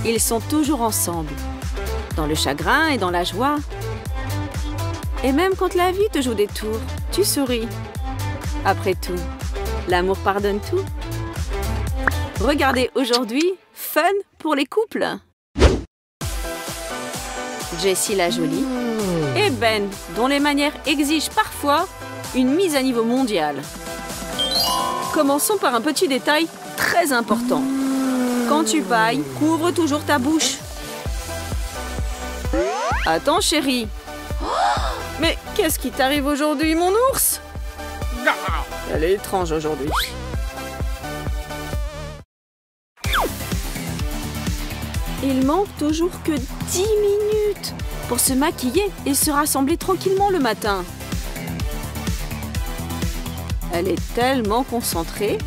Ils sont toujours ensemble, dans le chagrin et dans la joie. Et même quand la vie te joue des tours, tu souris. Après tout, l'amour pardonne tout. Regardez aujourd'hui, fun pour les couples. Jessie la jolie et Ben, dont les manières exigent parfois une mise à niveau mondial. Commençons par un petit détail très important. Quand tu bailles, couvre toujours ta bouche. Attends, chérie. Mais qu'est-ce qui t'arrive aujourd'hui, mon ours? Elle est étrange aujourd'hui. Il manque toujours que 10 minutes pour se maquiller et se rassembler tranquillement le matin. Elle est tellement concentrée.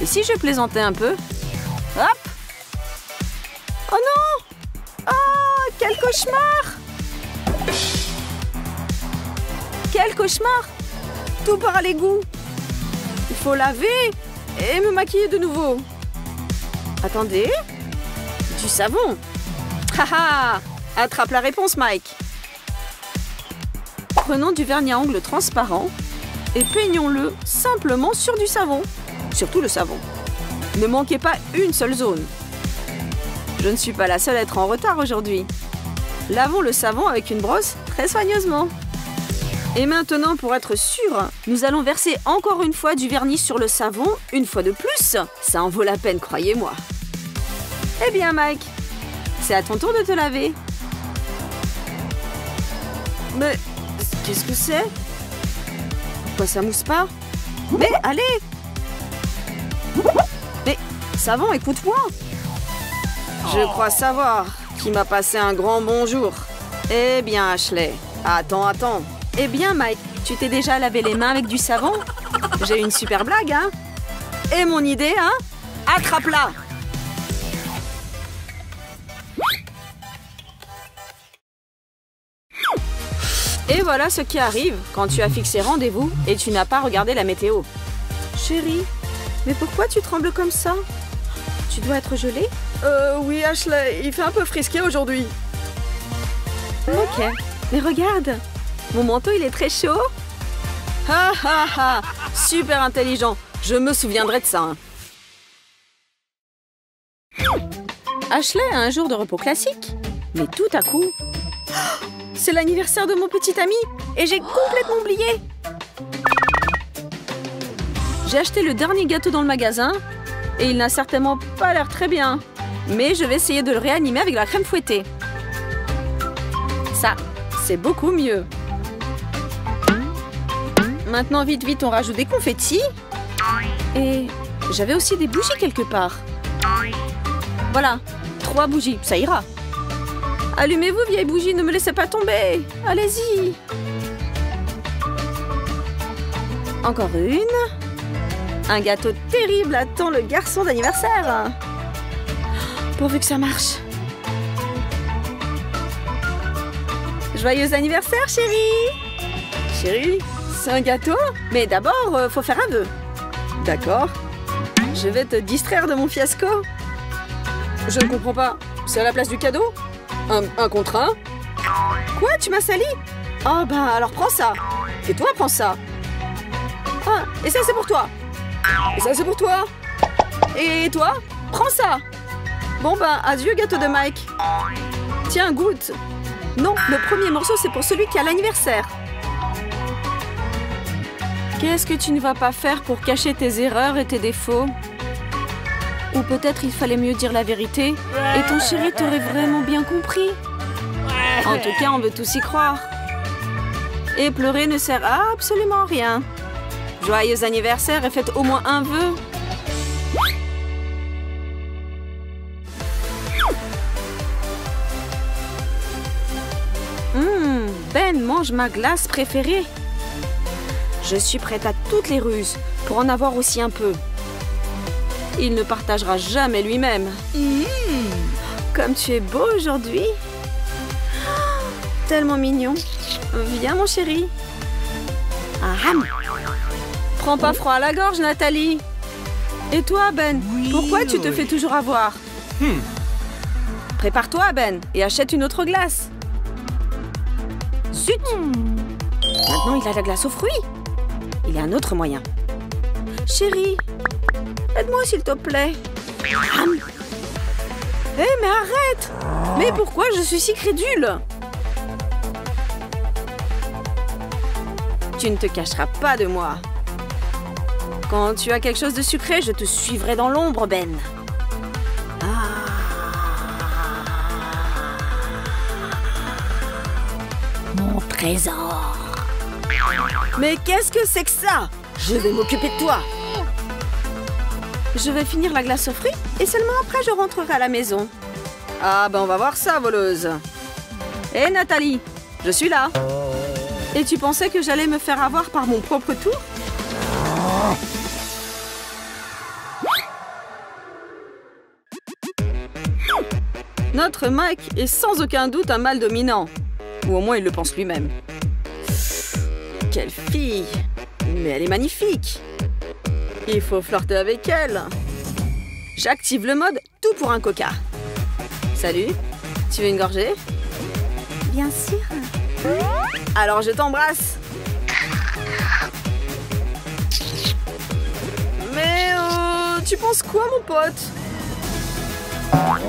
Et si je plaisantais un peu? Hop! Oh non! Oh, quel cauchemar! Quel cauchemar! Tout part à l'égout. Il faut laver et me maquiller de nouveau. Attendez. Du savon. Haha! Attrape la réponse, Mike. Prenons du vernis à ongles transparent et peignons-le simplement sur du savon. Surtout le savon. Ne manquez pas une seule zone. Je ne suis pas la seule à être en retard aujourd'hui. Lavons le savon avec une brosse très soigneusement. Et maintenant, pour être sûr, nous allons verser encore une fois du vernis sur le savon, une fois de plus. Ça en vaut la peine, croyez-moi. Eh bien, Mike, c'est à ton tour de te laver. Mais qu'est-ce que c'est? Pourquoi ça mousse pas? Mais allez! Mais savon, écoute-moi. Je crois savoir qui m'a passé un grand bonjour. Eh bien, Ashley, attends. Eh bien, Mike, tu t'es déjà lavé les mains avec du savon? J'ai une super blague, hein? Et mon idée, hein? Attrape-la! Et voilà ce qui arrive quand tu as fixé rendez-vous et tu n'as pas regardé la météo. Chérie, mais pourquoi tu trembles comme ça? Tu dois être gelée? Oui, Ashley, il fait un peu frisqué aujourd'hui. Ok, mais regarde, mon manteau, il est très chaud. Ha ha ha, super intelligent, je me souviendrai de ça. Hein. Ashley a un jour de repos classique, mais tout à coup... C'est l'anniversaire de mon petit ami et j'ai complètement oublié. J'ai acheté le dernier gâteau dans le magasin et il n'a certainement pas l'air très bien. Mais je vais essayer de le réanimer avec la crème fouettée. Ça, c'est beaucoup mieux. Maintenant, vite, on rajoute des confettis. Et j'avais aussi des bougies quelque part. Voilà, 3 bougies, ça ira. Allumez-vous, vieille bougie, ne me laissez pas tomber. Allez-y. Encore une. Un gâteau terrible attend le garçon d'anniversaire. Pourvu que ça marche. Joyeux anniversaire, chérie. Chérie, c'est un gâteau? Mais d'abord, faut faire un vœu. D'accord. Je vais te distraire de mon fiasco. Je ne comprends pas. C'est à la place du cadeau? Un contre un? Quoi? Tu m'as sali? Oh ben alors prends ça. Et toi prends ça. Ah, et ça c'est pour toi. Et ça c'est pour toi. Et toi? Prends ça. Bon ben adieu gâteau de Mike. Tiens, goûte. Non, le premier morceau c'est pour celui qui a l'anniversaire. Qu'est-ce que tu ne vas pas faire pour cacher tes erreurs et tes défauts? Ou peut-être il fallait mieux dire la vérité et ton chéri t'aurait vraiment bien compris. En tout cas, on veut tous y croire. Et pleurer ne sert à absolument rien. Joyeux anniversaire et faites au moins un vœu. Ben mange ma glace préférée. Je suis prête à toutes les ruses pour en avoir aussi un peu. Il ne partagera jamais lui-même. Comme tu es beau aujourd'hui. Tellement mignon. Viens, mon chéri. Aham. Prends pas froid à la gorge, Nathalie. Et toi, Ben, pourquoi tu te fais toujours avoir? Prépare-toi, Ben, et achète une autre glace. Zut! Maintenant, il a la glace aux fruits. Il y a un autre moyen. Chérie, aide-moi s'il te plaît. Hé, mais arrête! Mais pourquoi je suis si crédule? Tu ne te cacheras pas de moi. Quand tu as quelque chose de sucré, je te suivrai dans l'ombre, Ben. Mon trésor. Mais qu'est-ce que c'est que ça? Je vais m'occuper de toi. Je vais finir la glace aux fruits et seulement après je rentrerai à la maison. Ah ben on va voir ça, voleuse. Hé Nathalie, je suis là. Et tu pensais que j'allais me faire avoir par mon propre tour? Notre Mike est sans aucun doute un mâle dominant. Ou au moins il le pense lui-même. Quelle fille! Mais elle est magnifique! Il faut flirter avec elle. J'active le mode tout pour un coca. Salut, tu veux une gorgée? Bien sûr. Alors je t'embrasse. Mais tu penses quoi, mon pote?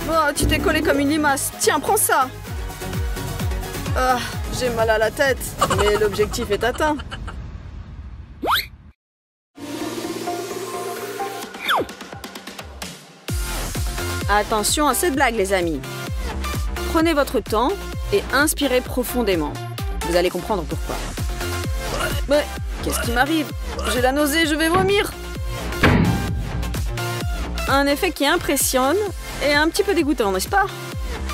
Oh, tu t'es collé comme une limace. Tiens, prends ça. Ah, j'ai mal à la tête, mais l'objectif est atteint. Attention à cette blague, les amis. Prenez votre temps et inspirez profondément. Vous allez comprendre pourquoi. Mais qu'est-ce qui m'arrive? J'ai la nausée, je vais vomir. Un effet qui impressionne et un petit peu dégoûtant, n'est-ce pas?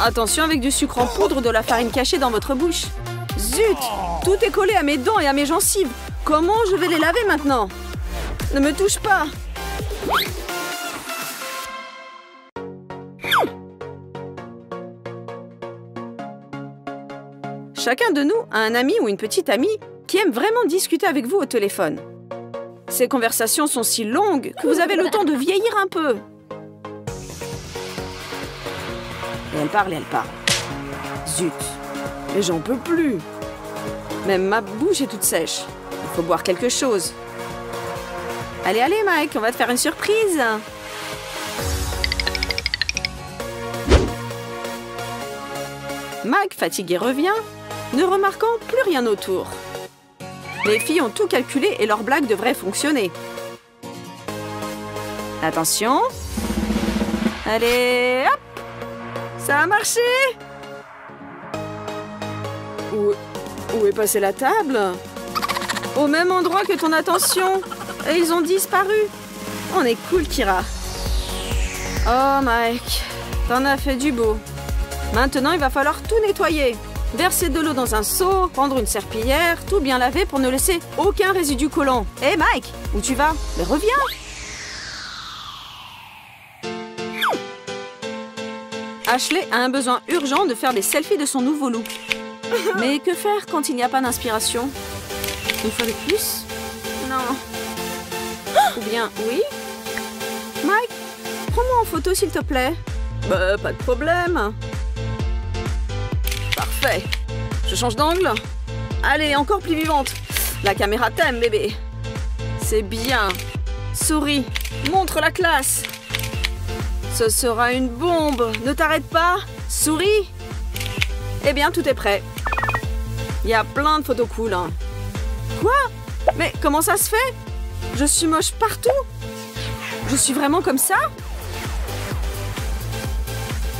Attention avec du sucre en poudre ou de la farine cachée dans votre bouche. Zut! Tout est collé à mes dents et à mes gencives. Comment je vais les laver maintenant? Ne me touche pas! Chacun de nous a un ami ou une petite amie qui aime vraiment discuter avec vous au téléphone. Ces conversations sont si longues que vous avez le temps de vieillir un peu. Et elle parle et elle parle. Zut, mais j'en peux plus. Même ma bouche est toute sèche. Il faut boire quelque chose. Allez, allez, Mike, on va te faire une surprise. Mike, fatigué, revient, ne remarquant plus rien autour. Les filles ont tout calculé et leur blague devrait fonctionner. Attention. Allez, hop! Ça a marché! Où est passée la table? Au même endroit que ton attention. Et ils ont disparu. On est cool, Kira. Oh, Mike, t'en as fait du beau. Maintenant, il va falloir tout nettoyer. Verser de l'eau dans un seau, prendre une serpillière, tout bien laver pour ne laisser aucun résidu collant. Hé, Mike, où tu vas? Mais reviens! Ashley a un besoin urgent de faire des selfies de son nouveau look. Mais que faire quand il n'y a pas d'inspiration? Une fois de plus? Non. Ou bien, oui? Mike, prends-moi en photo s'il te plaît. Bah, pas de problème. Parfait. Je change d'angle. Allez, encore plus vivante. La caméra t'aime, bébé. C'est bien. Souris. Montre la classe. Ce sera une bombe. Ne t'arrête pas. Souris. Eh bien, tout est prêt. Il y a plein de photos cool. Hein. Quoi? Mais comment ça se fait? Je suis moche partout. Je suis vraiment comme ça?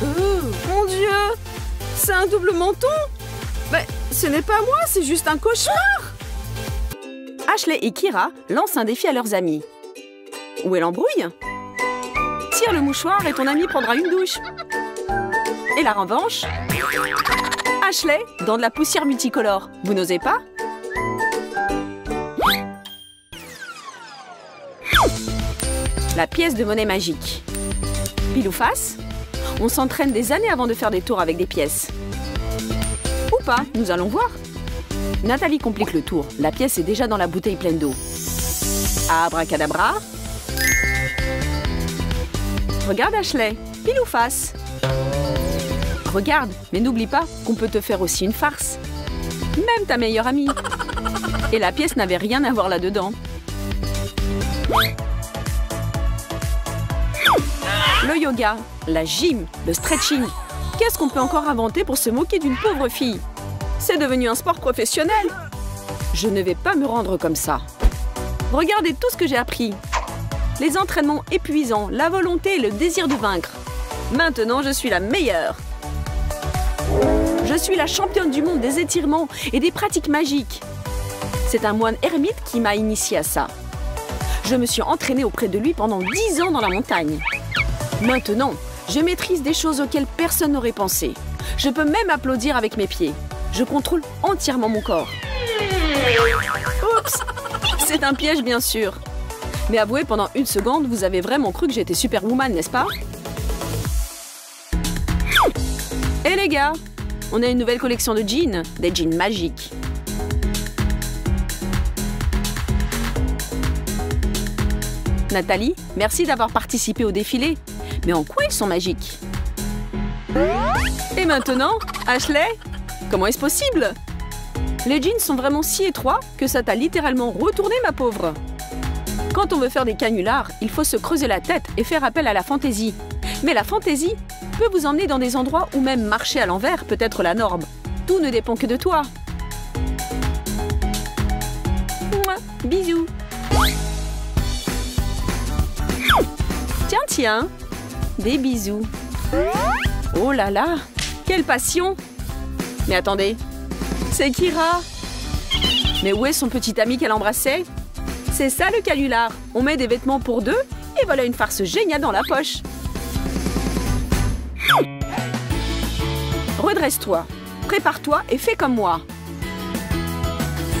Mon Dieu! C'est un double menton? Mais ce n'est pas moi, c'est juste un cauchemar! Ashley et Kira lancent un défi à leurs amis. Où est l'embrouille? Tire le mouchoir et ton ami prendra une douche. Et la revanche? Ashley, dans de la poussière multicolore. Vous n'osez pas? La pièce de monnaie magique. Pile ou face? On s'entraîne des années avant de faire des tours avec des pièces. Ou pas, nous allons voir. Nathalie complique le tour. La pièce est déjà dans la bouteille pleine d'eau. Abracadabra. Regarde Ashley, pile ou face? Regarde, mais n'oublie pas qu'on peut te faire aussi une farce. Même ta meilleure amie. Et la pièce n'avait rien à voir là-dedans. Le yoga, la gym, le stretching. Qu'est-ce qu'on peut encore inventer pour se moquer d'une pauvre fille? C'est devenu un sport professionnel. Je ne vais pas me rendre comme ça. Regardez tout ce que j'ai appris. Les entraînements épuisants, la volonté et le désir de vaincre. Maintenant, je suis la meilleure. Je suis la championne du monde des étirements et des pratiques magiques. C'est un moine ermite qui m'a initiée à ça. Je me suis entraînée auprès de lui pendant 10 ans dans la montagne. Maintenant, je maîtrise des choses auxquelles personne n'aurait pensé. Je peux même applaudir avec mes pieds. Je contrôle entièrement mon corps. Oups! C'est un piège, bien sûr. Mais avouez, pendant une seconde, vous avez vraiment cru que j'étais Superwoman, n'est-ce pas? Et les gars, on a une nouvelle collection de jeans, des jeans magiques. Nathalie, merci d'avoir participé au défilé. Mais en quoi ils sont magiques? Et maintenant, Ashley? Comment est-ce possible? Les jeans sont vraiment si étroits que ça t'a littéralement retourné, ma pauvre. Quand on veut faire des canulars, il faut se creuser la tête et faire appel à la fantaisie. Mais la fantaisie peut vous emmener dans des endroits où même marcher à l'envers peut être la norme. Tout ne dépend que de toi. Mouah, bisous. Tiens, tiens. Des bisous. Oh là là, quelle passion! Mais attendez, c'est Kira! Mais où est son petit ami qu'elle embrassait? C'est ça le canular. On met des vêtements pour deux et voilà une farce géniale dans la poche. Redresse-toi, prépare-toi et fais comme moi.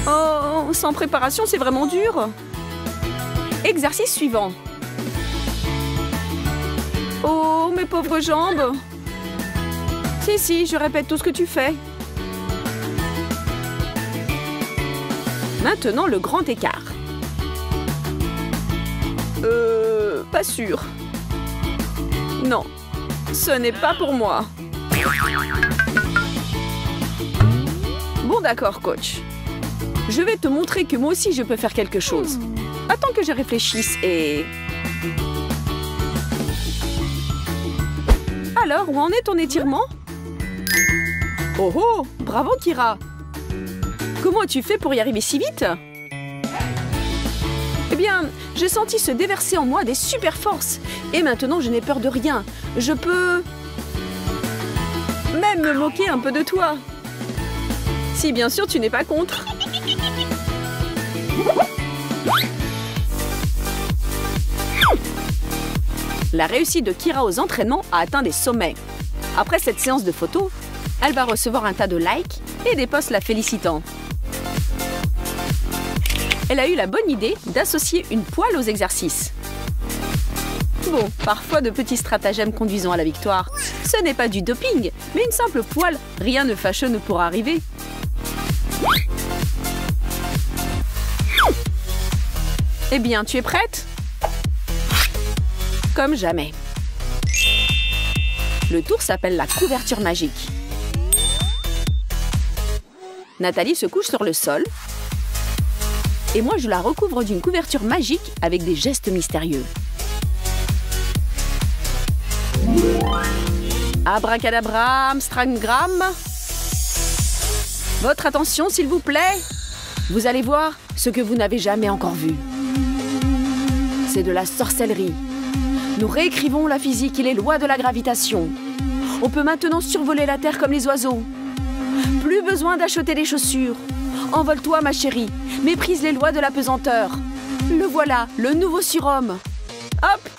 Oh, sans préparation, c'est vraiment dur. Exercice suivant. Oh, mes pauvres jambes! Si, je répète tout ce que tu fais. Maintenant, le grand écart. Pas sûr. Non, ce n'est pas pour moi. Bon, d'accord, coach. Je vais te montrer que moi aussi, je peux faire quelque chose. Attends que je réfléchisse et... Alors, où en est ton étirement? Oh oh, bravo Kira! Comment as-tu fait pour y arriver si vite? Eh bien, j'ai senti se déverser en moi des super forces. Et maintenant, je n'ai peur de rien. Je peux... même me moquer un peu de toi. Si bien sûr, tu n'es pas contre. La réussite de Kira aux entraînements a atteint des sommets. Après cette séance de photos, elle va recevoir un tas de likes et des posts la félicitant. Elle a eu la bonne idée d'associer une poêle aux exercices. Bon, parfois de petits stratagèmes conduisant à la victoire. Ce n'est pas du doping, mais une simple poêle. Rien de fâcheux ne pourra arriver. Eh bien, tu es prête? Comme jamais. Le tour s'appelle la couverture magique. Nathalie se couche sur le sol. Et moi, je la recouvre d'une couverture magique avec des gestes mystérieux. Abracadabra, Amstramgram. Votre attention, s'il vous plaît. Vous allez voir ce que vous n'avez jamais encore vu. C'est de la sorcellerie. Nous réécrivons la physique et les lois de la gravitation. On peut maintenant survoler la Terre comme les oiseaux. Plus besoin d'acheter des chaussures. Envole-toi, ma chérie. Méprise les lois de la pesanteur. Le voilà, le nouveau surhomme. Hop!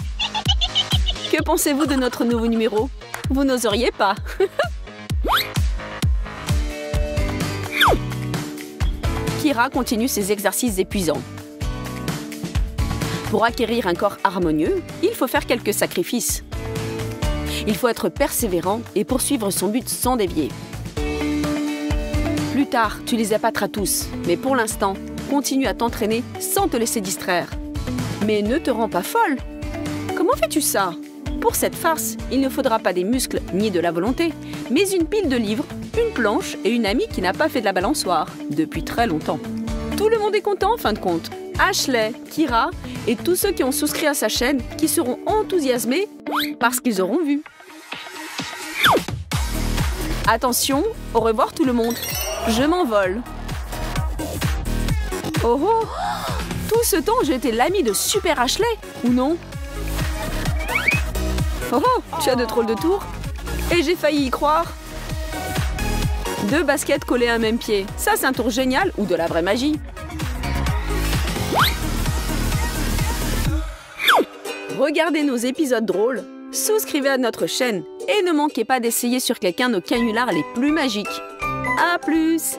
Que pensez-vous de notre nouveau numéro? Vous n'oseriez pas. Kira continue ses exercices épuisants. Pour acquérir un corps harmonieux, il faut faire quelques sacrifices. Il faut être persévérant et poursuivre son but sans dévier. Plus tard, tu les épateras tous, mais pour l'instant, continue à t'entraîner sans te laisser distraire. Mais ne te rends pas folle. Comment fais-tu ça? Pour cette farce, il ne faudra pas des muscles ni de la volonté, mais une pile de livres, une planche et une amie qui n'a pas fait de la balançoire depuis très longtemps. Tout le monde est content en fin de compte. Ashley, Kira et tous ceux qui ont souscrit à sa chaîne qui seront enthousiasmés parce qu'ils auront vu. Attention, au revoir tout le monde. Je m'envole. Oh oh! Tout ce temps, j'ai été l'ami de Super Ashley, ou non? Oh oh! Tu as de drôles de tours. Et j'ai failli y croire. 2 baskets collées à un même pied. Ça, c'est un tour génial ou de la vraie magie. Regardez nos épisodes drôles, souscrivez à notre chaîne et ne manquez pas d'essayer sur quelqu'un nos canulars les plus magiques. À plus!